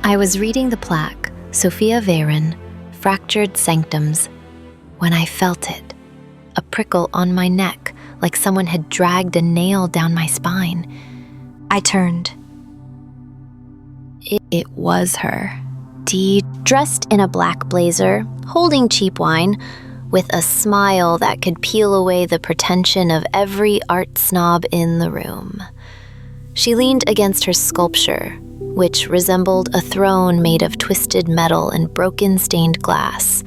I was reading the plaque, Sophia Varen, Fractured Sanctums, when I felt it, a prickle on my neck, like someone had dragged a nail down my spine. I turned. It was her. Dee, dressed in a black blazer, holding cheap wine, with a smile that could peel away the pretension of every art snob in the room. She leaned against her sculpture, which resembled a throne made of twisted metal and broken stained glass,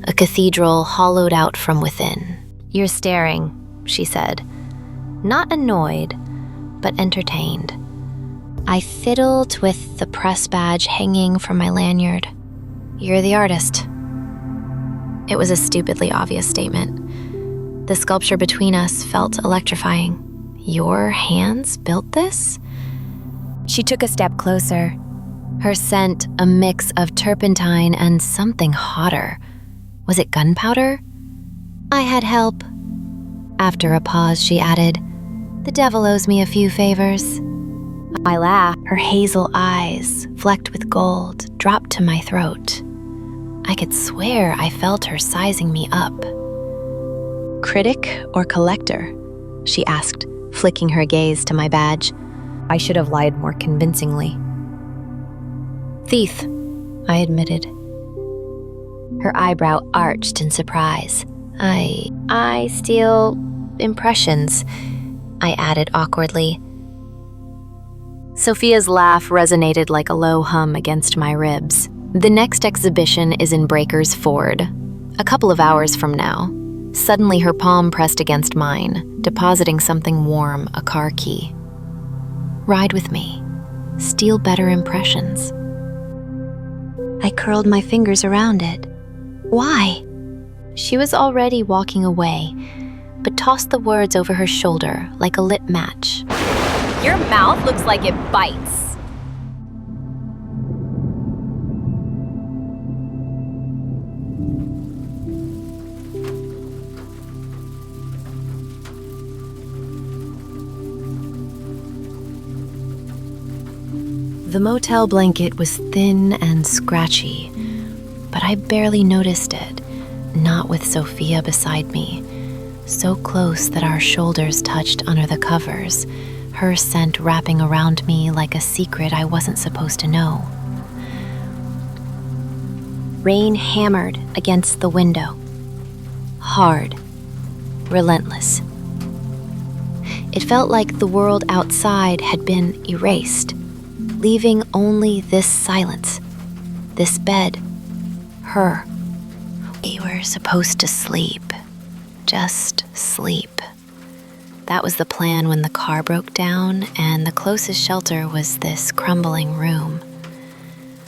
a cathedral hollowed out from within. "You're staring," she said, not annoyed, but entertained. I fiddled with the press badge hanging from my lanyard. "You're the artist." It was a stupidly obvious statement. The sculpture between us felt electrifying. "Your hands built this?" She took a step closer, her scent a mix of turpentine and something hotter. Was it gunpowder? "I had help." After a pause, she added, "The devil owes me a few favors." I laughed. Her hazel eyes, flecked with gold, dropped to my throat. I could swear I felt her sizing me up. "Critic or collector?" she asked, flicking her gaze to my badge. I should have lied more convincingly. "Thief," I admitted. Her eyebrow arched in surprise. I steal impressions," I added awkwardly. Sophia's laugh resonated like a low hum against my ribs. "The next exhibition is in Breakers Ford, a couple of hours from now." Suddenly her palm pressed against mine, depositing something warm, a car key. "Ride with me. Steal better impressions." I curled my fingers around it. "Why?" She was already walking away, but tossed the words over her shoulder like a lit match. "Your mouth looks like it bites." The motel blanket was thin and scratchy, but I barely noticed it, not with Sophia beside me, so close that our shoulders touched under the covers, her scent wrapping around me like a secret I wasn't supposed to know. Rain hammered against the window. Hard, relentless. It felt like the world outside had been erased, leaving only this silence, this bed, her. We were supposed to sleep, just sleep. That was the plan when the car broke down, and the closest shelter was this crumbling room.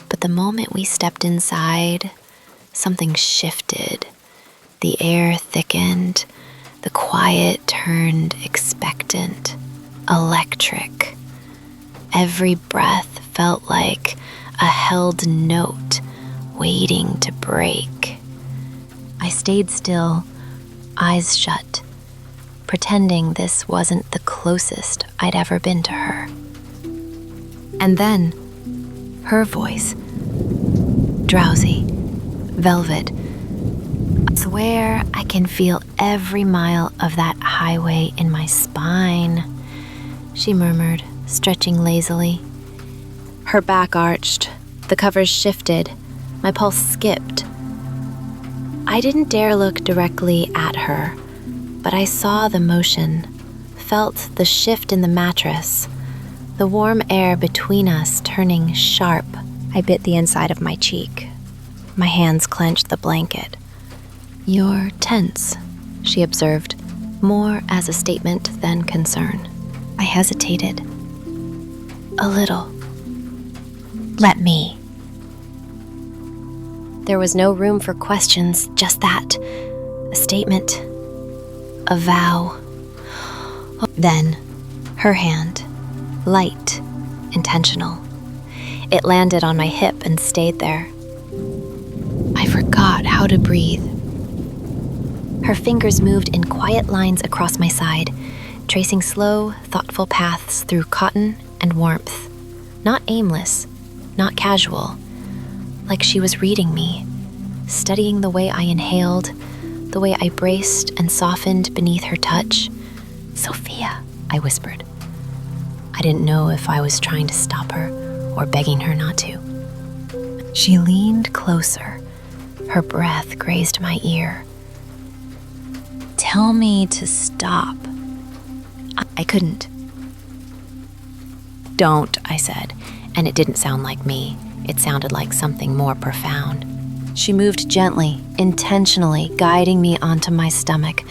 But the moment we stepped inside, something shifted. The air thickened, the quiet turned expectant, electric. Every breath felt like a held note waiting to break. I stayed still, eyes shut, pretending this wasn't the closest I'd ever been to her. And then, her voice, drowsy, velvet. I swear I can feel every mile of that highway in my spine, she murmured, stretching lazily. Her back arched, the covers shifted, my pulse skipped. I didn't dare look directly at her, but I saw the motion, felt the shift in the mattress, the warm air between us turning sharp. I bit the inside of my cheek. My hands clenched the blanket. "You're tense," she observed, more as a statement than concern. I hesitated. "A little." "Let me." There was no room for questions, just that. A statement. A vow. Then, her hand, light, intentional. It landed on my hip and stayed there. I forgot how to breathe. Her fingers moved in quiet lines across my side, tracing slow, thoughtful paths through cotton and warmth. Not aimless, not casual, like she was reading me, studying the way I inhaled, the way I braced and softened beneath her touch. "Sophia," I whispered. I didn't know if I was trying to stop her or begging her not to. She leaned closer. Her breath grazed my ear. "Tell me to stop." I couldn't. "Don't," I said, and it didn't sound like me. It sounded like something more profound. She moved gently, intentionally, guiding me onto my stomach.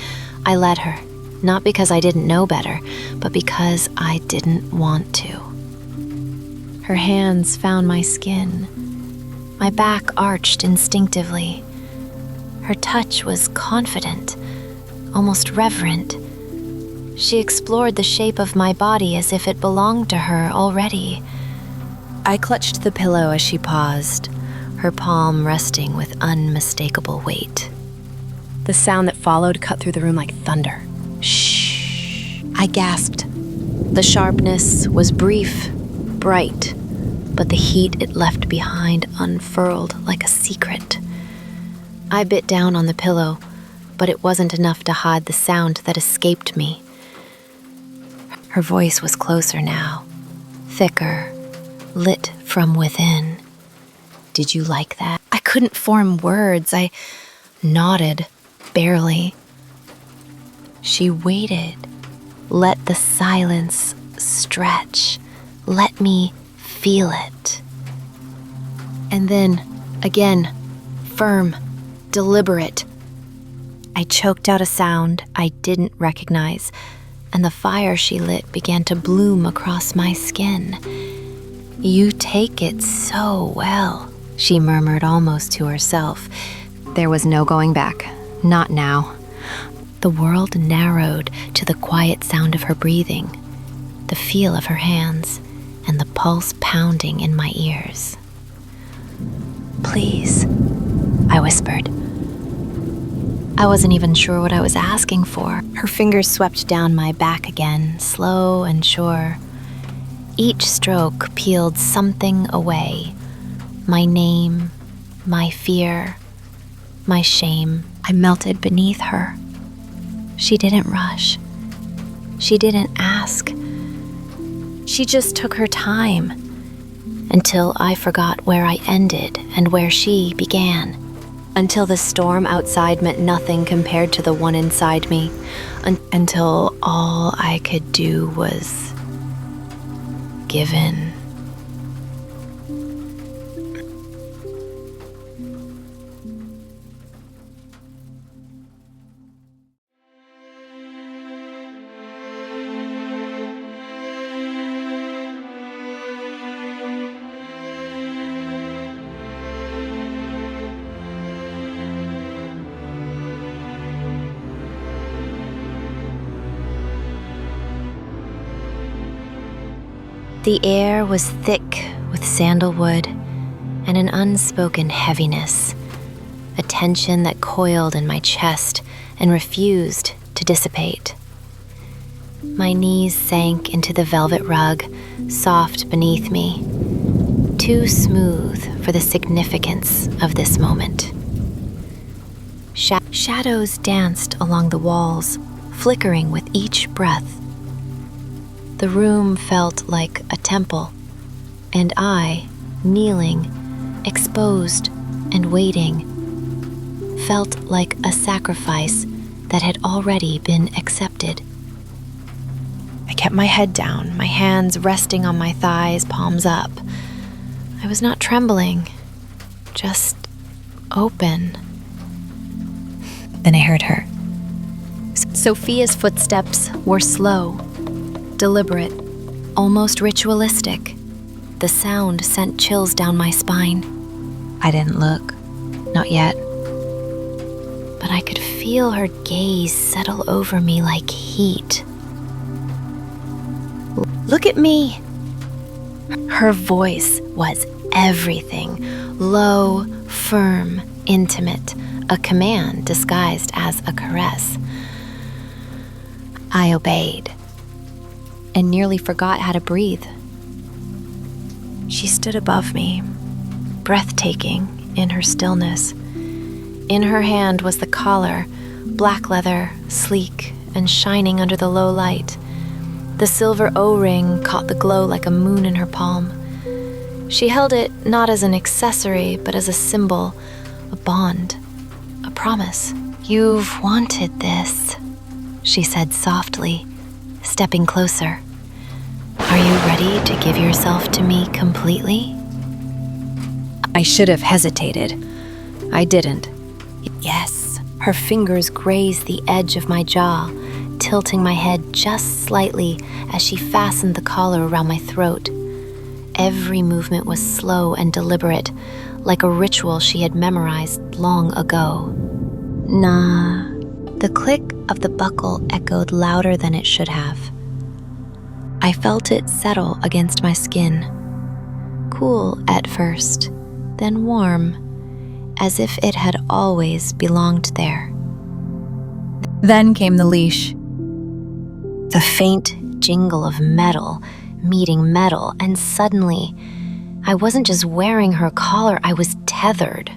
I let her, not because I didn't know better, but because I didn't want to. Her hands found my skin. My back arched instinctively. Her touch was confident, almost reverent. She explored the shape of my body as if it belonged to her already. I clutched the pillow as she paused, her palm resting with unmistakable weight. The sound that followed cut through the room like thunder. "Shh," I gasped. The sharpness was brief, bright, but the heat it left behind unfurled like a secret. I bit down on the pillow, but it wasn't enough to hide the sound that escaped me. Her voice was closer now, thicker, lit from within. "Did you like that?" I couldn't form words. I nodded, barely. She waited, let the silence stretch, let me feel it. And then, again, firm, deliberate. I choked out a sound I didn't recognize, and the fire she lit began to bloom across my skin. "You take it so well," she murmured almost to herself. There was no going back. Not now. The world narrowed to the quiet sound of her breathing, the feel of her hands, and the pulse pounding in my ears. "Please," I whispered. I wasn't even sure what I was asking for. Her fingers swept down my back again, slow and sure. Each stroke peeled something away. My name, my fear, my shame. I melted beneath her. She didn't rush. She didn't ask. She just took her time until I forgot where I ended and where she began. Until the storm outside meant nothing compared to the one inside me. Until all I could do was give in. The air was thick with sandalwood and an unspoken heaviness, a tension that coiled in my chest and refused to dissipate. My knees sank into the velvet rug, soft beneath me, too smooth for the significance of this moment. Shadows danced along the walls, flickering with each breath. The room felt like a temple, and I, kneeling, exposed and waiting, felt like a sacrifice that had already been accepted. I kept my head down, my hands resting on my thighs, palms up. I was not trembling, just open. Then I heard her. Sophia's footsteps were slow, deliberate, almost ritualistic. The sound sent chills down my spine. I didn't look, not yet. But I could feel her gaze settle over me like heat. "Look at me!" Her voice was everything, low, firm, intimate, a command disguised as a caress. I obeyed and nearly forgot how to breathe. She stood above me, breathtaking in her stillness. In her hand was the collar, black leather, sleek and shining under the low light. The silver O-ring caught the glow like a moon in her palm. She held it not as an accessory, but as a symbol, a bond, a promise. "You've wanted this," she said softly, stepping closer. "Are you ready to give yourself to me completely?" I should have hesitated. I didn't. Yes, her fingers grazed the edge of my jaw, tilting my head just slightly as she fastened the collar around my throat. Every movement was slow and deliberate, like a ritual she had memorized long ago. Nah. The click of the buckle echoed louder than it should have. I felt it settle against my skin. Cool at first, then warm, as if it had always belonged there. Then came the leash. The faint jingle of metal meeting metal, and suddenly, I wasn't just wearing her collar, I was tethered.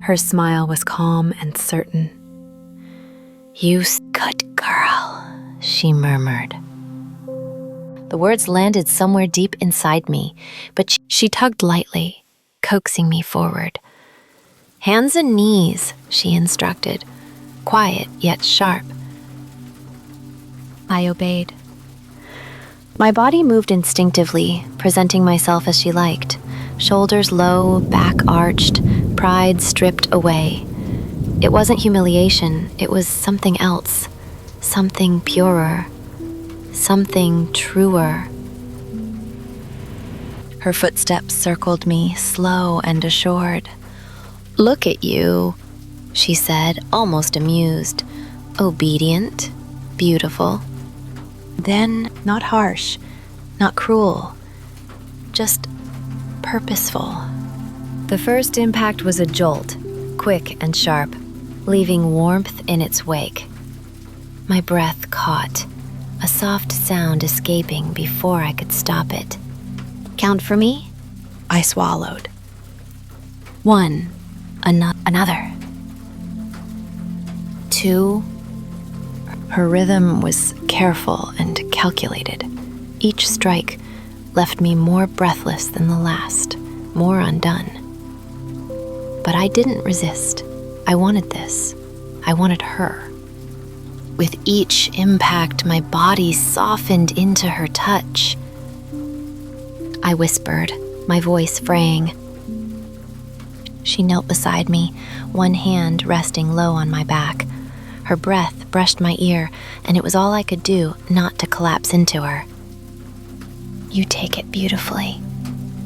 Her smile was calm and certain. "You good girl," she murmured. The words landed somewhere deep inside me, but she tugged lightly, coaxing me forward. "Hands and knees," she instructed, quiet yet sharp. I obeyed. My body moved instinctively, presenting myself as she liked. Shoulders low, back arched, pride stripped away. It wasn't humiliation, it was something else. Something purer. Something truer. Her footsteps circled me, slow and assured. "Look at you," she said, almost amused. "Obedient, beautiful." Then, not harsh, not cruel, just purposeful. The first impact was a jolt, quick and sharp, leaving warmth in its wake. My breath caught, a soft sound escaping before I could stop it. "Count for me?" I swallowed. 1, another. 2. Her rhythm was careful and calculated. Each strike left me more breathless than the last, more undone. But I didn't resist. I wanted this. I wanted her. With each impact, my body softened into her touch. I whispered, my voice fraying. She knelt beside me, one hand resting low on my back. Her breath brushed my ear, and it was all I could do not to collapse into her. "You take it beautifully,"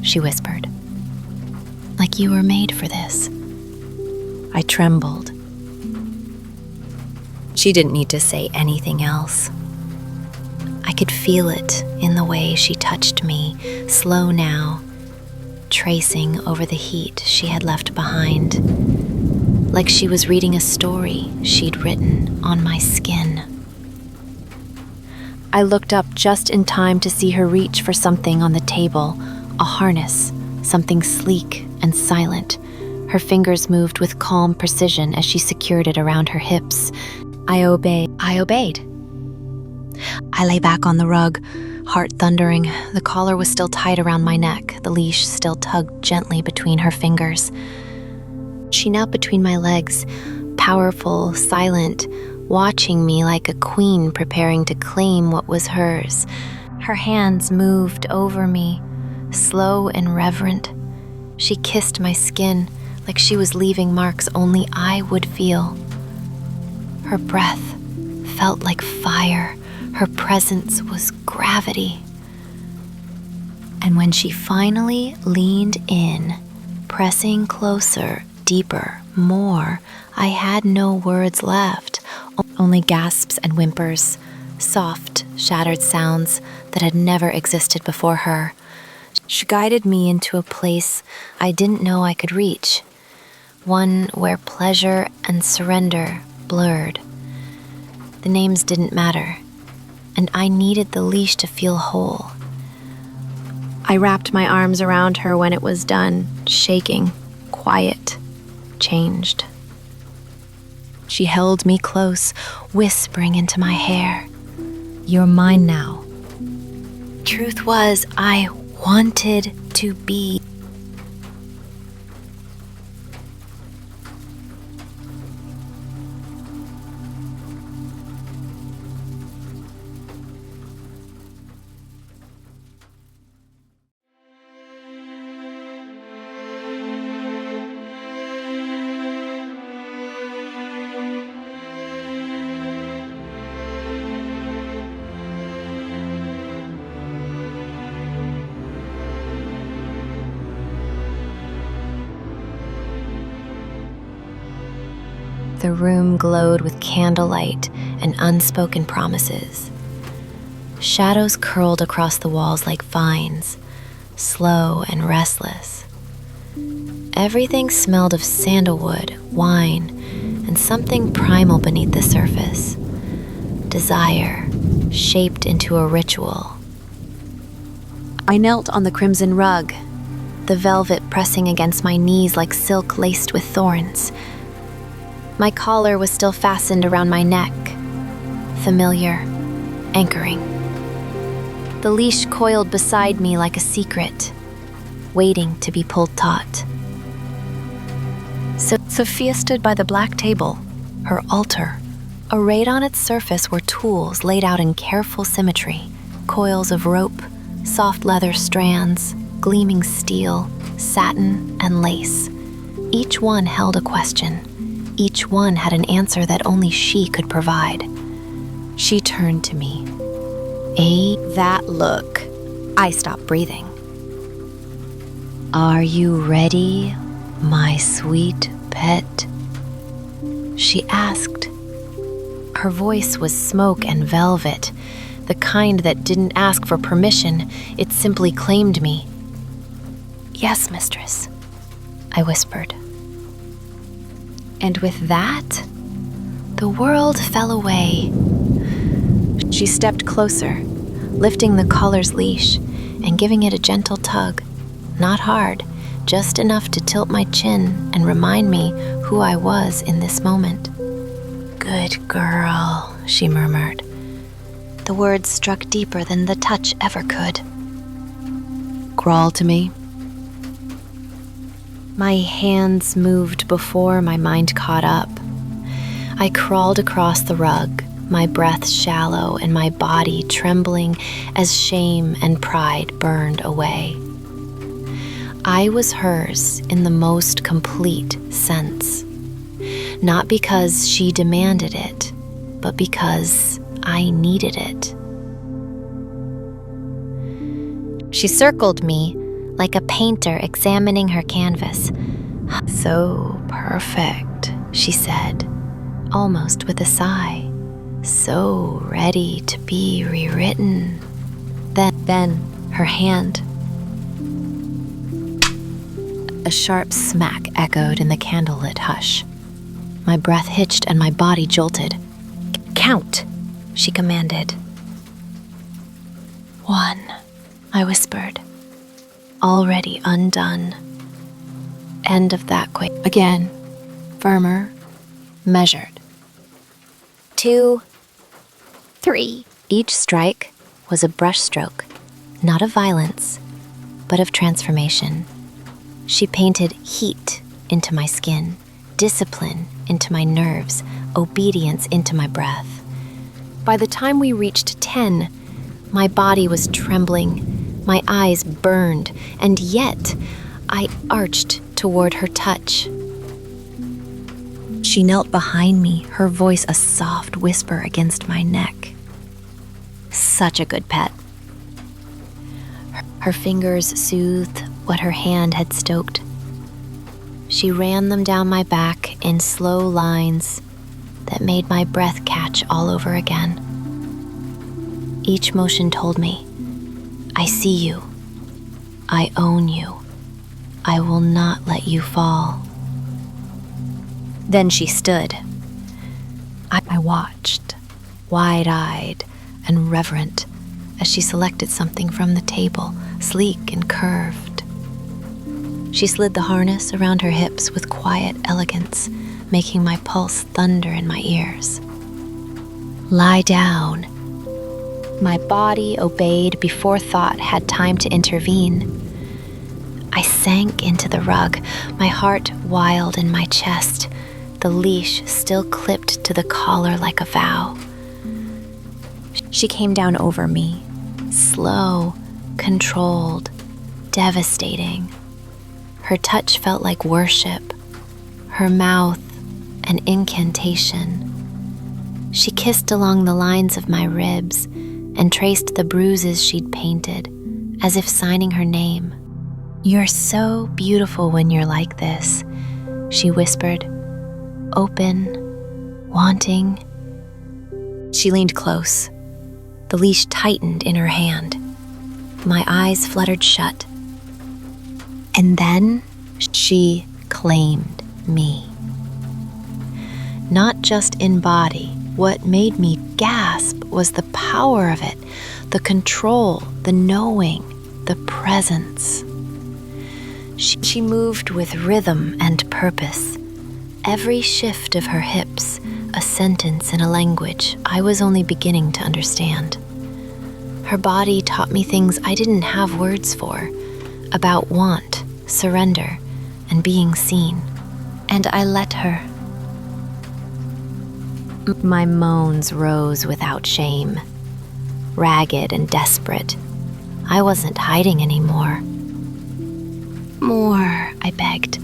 she whispered. "Like you were made for this." I trembled. She didn't need to say anything else. I could feel it in the way she touched me, slow now, tracing over the heat she had left behind. Like she was reading a story she'd written on my skin. I looked up just in time to see her reach for something on the table, a harness, something sleek and silent. Her fingers moved with calm precision as she secured it around her hips. I obeyed. I lay back on the rug, heart thundering. The collar was still tight around my neck, the leash still tugged gently between her fingers. She knelt between my legs, powerful, silent, watching me like a queen preparing to claim what was hers. Her hands moved over me, slow and reverent. She kissed my skin like she was leaving marks only I would feel. Her breath felt like fire. Her presence was gravity. And when she finally leaned in, pressing closer, deeper, more, I had no words left, only gasps and whimpers, soft, shattered sounds that had never existed before her. She guided me into a place I didn't know I could reach, one where pleasure and surrender blurred. The names didn't matter, and I needed the leash to feel whole. I wrapped my arms around her when it was done, shaking, quiet, changed. She held me close, whispering into my hair. "You're mine now." Truth was, I wanted to be. The room glowed with candlelight and unspoken promises. Shadows curled across the walls like vines, slow and restless. Everything smelled of sandalwood, wine, and something primal beneath the surface. Desire, shaped into a ritual. I knelt on the crimson rug, the velvet pressing against my knees like silk laced with thorns. My collar was still fastened around my neck, familiar, anchoring. The leash coiled beside me like a secret, waiting to be pulled taut. So Sophia stood by the black table, her altar. Arrayed on its surface were tools laid out in careful symmetry, coils of rope, soft leather strands, gleaming steel, satin, and lace. Each one held a question. Each one had an answer that only she could provide. She turned to me. That look. I stopped breathing. "Are you ready, my sweet pet?" she asked. Her voice was smoke and velvet, the kind that didn't ask for permission, it simply claimed me. "Yes, mistress," I whispered. And with that, the world fell away. She stepped closer, lifting the collar's leash and giving it a gentle tug, not hard, just enough to tilt my chin and remind me who I was in this moment. "Good girl," she murmured. The words struck deeper than the touch ever could. "Crawl to me." My hands moved before my mind caught up. I crawled across the rug, my breath shallow and my body trembling as shame and pride burned away. I was hers in the most complete sense. Not because she demanded it, but because I needed it. She circled me like a painter examining her canvas. "So perfect," she said, almost with a sigh. "So ready to be rewritten." Then her hand. A sharp smack echoed in the candlelit hush. My breath hitched and my body jolted. "Count," she commanded. "1," I whispered, already undone. End of that quick. Again, firmer, measured. 2, 3. Each strike was a brushstroke, not of violence, but of transformation. She painted heat into my skin, discipline into my nerves, obedience into my breath. By the time we reached 10, my body was trembling, my eyes burned, and yet I arched toward her touch. She knelt behind me, her voice a soft whisper against my neck. Such a good pet. Her fingers soothed what her hand had stoked. She ran them down my back in slow lines that made my breath catch all over again. Each motion told me, I see you. I own you. I will not let you fall. Then she stood. I watched, wide-eyed and reverent, as she selected something from the table, sleek and curved. She slid the harness around her hips with quiet elegance, making my pulse thunder in my ears. "Lie down." My body obeyed before thought had time to intervene. I sank into the rug, my heart wild in my chest, the leash still clipped to the collar like a vow. She came down over me, slow, controlled, devastating. Her touch felt like worship, her mouth an incantation. She kissed along the lines of my ribs and traced the bruises she'd painted, as if signing her name. "You're so beautiful when you're like this," she whispered, open, wanting. She leaned close. The leash tightened in her hand. My eyes fluttered shut. And then she claimed me. Not just in body. What made me gasp was the power of it, the control, the knowing, the presence. She moved with rhythm and purpose. Every shift of her hips, a sentence in a language I was only beginning to understand. Her body taught me things I didn't have words for, about want, surrender, and being seen. And I let her. My moans rose without shame, ragged and desperate. I wasn't hiding anymore. "More," I begged,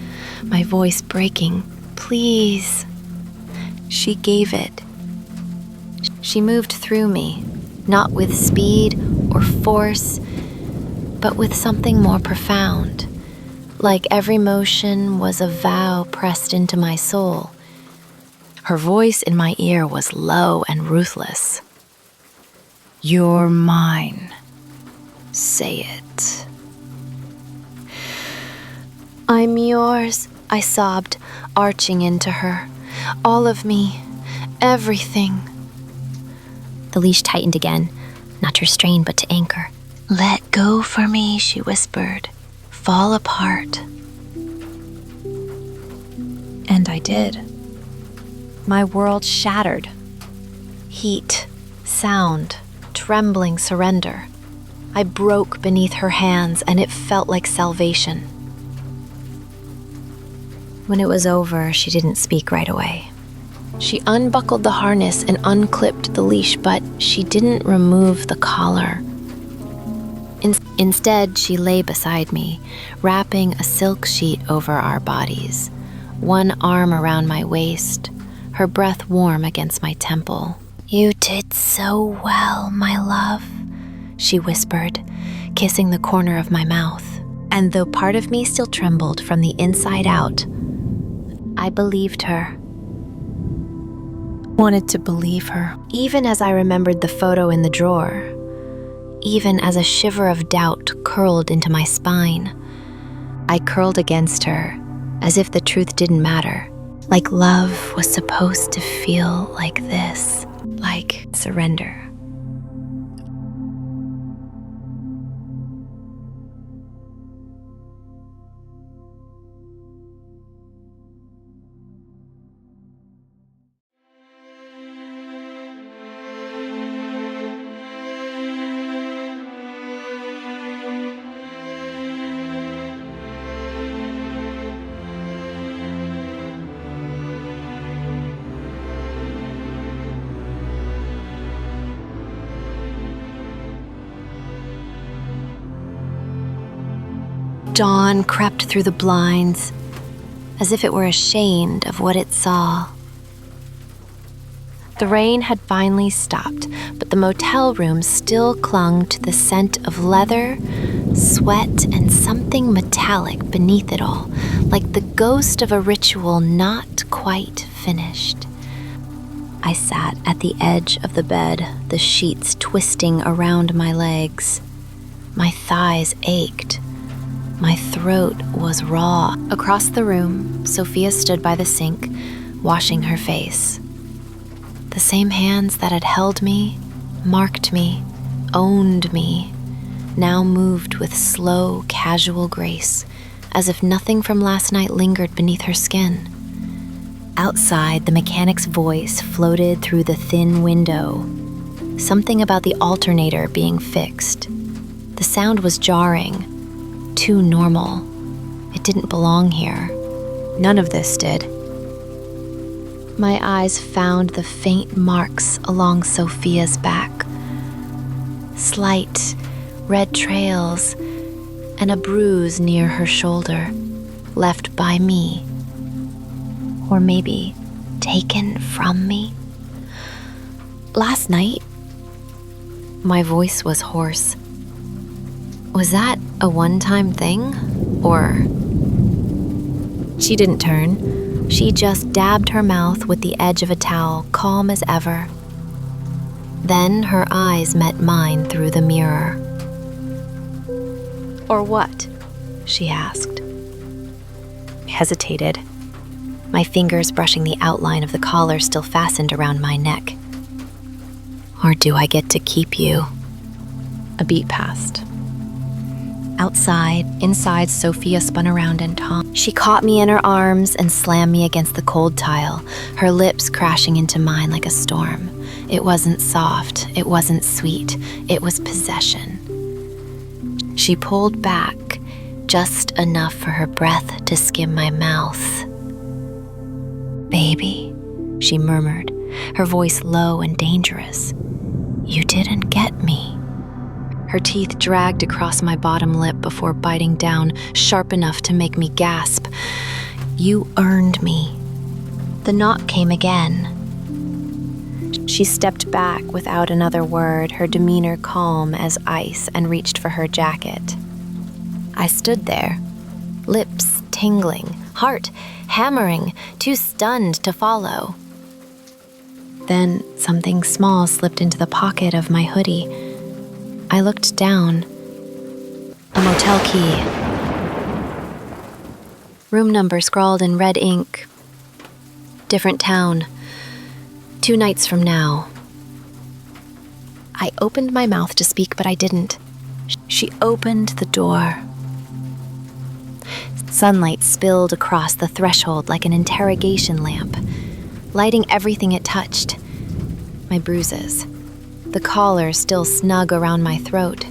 my voice breaking. "Please." She gave it. She moved through me, not with speed or force, but with something more profound, like every motion was a vow pressed into my soul. Her voice in my ear was low and ruthless. "You're mine. Say it." "I'm yours," I sobbed, arching into her. "All of me. Everything." The leash tightened again, not to restrain but to anchor. "Let go for me," she whispered. "Fall apart." And I did. My world shattered. Heat, sound, trembling surrender. I broke beneath her hands, and it felt like salvation. When it was over, she didn't speak right away. She unbuckled the harness and unclipped the leash, but she didn't remove the collar. Instead, she lay beside me, wrapping a silk sheet over our bodies, one arm around my waist, her breath warm against my temple. "You did so well, my love," she whispered, kissing the corner of my mouth. And though part of me still trembled from the inside out, I believed her. Wanted to believe her, even as I remembered the photo in the drawer, even as a shiver of doubt curled into my spine. I curled against her, as if the truth didn't matter, like love was supposed to feel like this, like surrender. Dawn crept through the blinds, as if it were ashamed of what it saw. The rain had finally stopped, but the motel room still clung to the scent of leather, sweat, and something metallic beneath it all, like the ghost of a ritual not quite finished. I sat at the edge of the bed, the sheets twisting around my legs. My thighs ached. My throat was raw. Across the room, Sophia stood by the sink, washing her face. The same hands that had held me, marked me, owned me, now moved with slow, casual grace, as if nothing from last night lingered beneath her skin. Outside, the mechanic's voice floated through the thin window, something about the alternator being fixed. The sound was jarring, too normal. It didn't belong here. None of this did. My eyes found the faint marks along Sophia's back. Slight, red trails, and a bruise near her shoulder, left by me. Or maybe taken from me. Last night, my voice was hoarse. Was that a one-time thing, or... She didn't turn. She just dabbed her mouth with the edge of a towel, calm as ever. Then her eyes met mine through the mirror. "Or what?" she asked. I hesitated, my fingers brushing the outline of the collar still fastened around my neck. "Or do I get to keep you?" A beat passed. Inside, Sophia spun around and tongued. She caught me in her arms and slammed me against the cold tile, her lips crashing into mine like a storm. It wasn't soft, it wasn't sweet, it was possession. She pulled back, just enough for her breath to skim my mouth. "Baby," she murmured, her voice low and dangerous. "You didn't get me." Her teeth dragged across my bottom lip before biting down, sharp enough to make me gasp. "You earned me." The knock came again. She stepped back without another word, her demeanor calm as ice, and reached for her jacket. I stood there, lips tingling, heart hammering, too stunned to follow. Then something small slipped into the pocket of my hoodie. I looked down. A motel key. Room number scrawled in red ink. Different town. 2 nights from now. I opened my mouth to speak, but I didn't. She opened the door. Sunlight spilled across the threshold like an interrogation lamp, lighting everything it touched. My bruises, the collar still snug around my throat,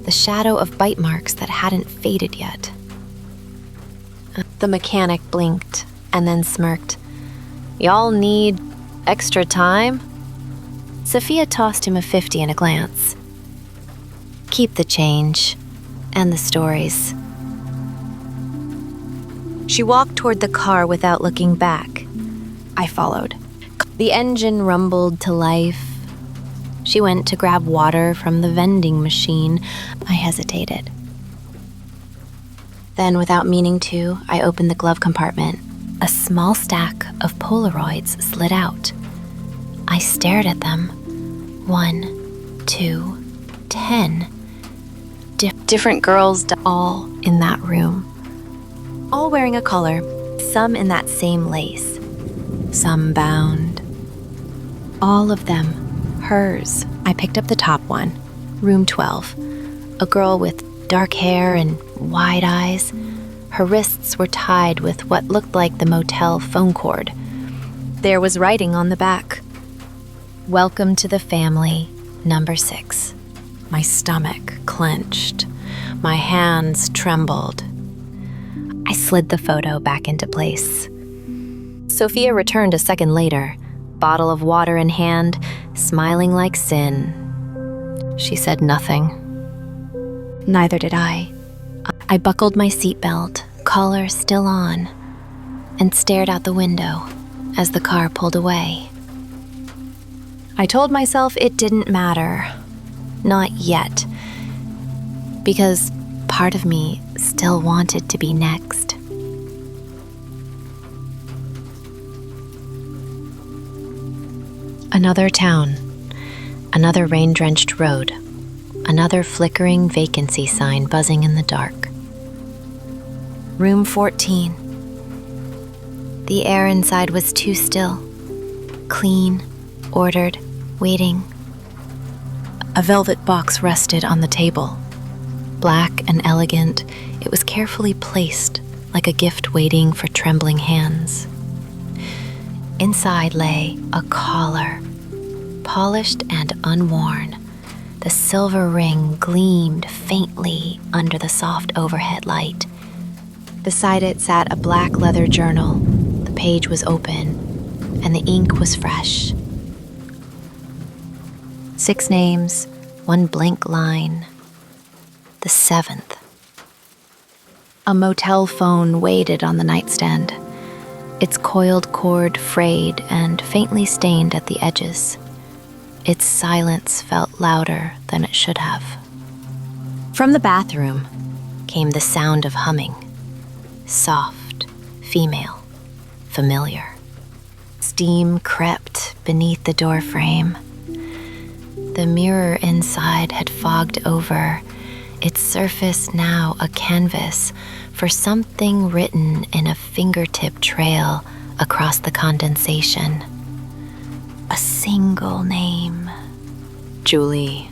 the shadow of bite marks that hadn't faded yet. The mechanic blinked and then smirked. "Y'all need extra time?" Sophia tossed him a 50 in a glance. "Keep the change and the stories." She walked toward the car without looking back. I followed. The engine rumbled to life. She went to grab water from the vending machine. I hesitated. Then, without meaning to, I opened the glove compartment. A small stack of Polaroids slid out. I stared at them. 1, 2, 10. Different girls, all in that room. All wearing a collar, some in that same lace, some bound. All of them, hers. I picked up the top one, room 12. A girl with dark hair and wide eyes. Her wrists were tied with what looked like the motel phone cord. There was writing on the back. "Welcome to the family, number 6. My stomach clenched. My hands trembled. I slid the photo back into place. Sophia returned a second later, bottle of water in hand, smiling like sin. She said nothing. Neither did I. I buckled my seatbelt, collar still on, and stared out the window as the car pulled away. I told myself it didn't matter. Not yet. Because part of me still wanted to be next. Another town. Another rain-drenched road. Another flickering vacancy sign buzzing in the dark. Room 14. The air inside was too still. Clean, ordered, waiting. A velvet box rested on the table. Black and elegant, it was carefully placed, like a gift waiting for trembling hands. Inside lay a collar, polished and unworn. The silver ring gleamed faintly under the soft overhead light. Beside it sat a black leather journal. The page was open, and the ink was fresh. 6 names, 1 blank line. The 7th. A motel phone waited on the nightstand, its coiled cord frayed and faintly stained at the edges. Its silence felt louder than it should have. From the bathroom came the sound of humming. Soft, female, familiar. Steam crept beneath the doorframe. The mirror inside had fogged over, its surface now a canvas for something written in a fingertip trail across the condensation. A single name. Julie.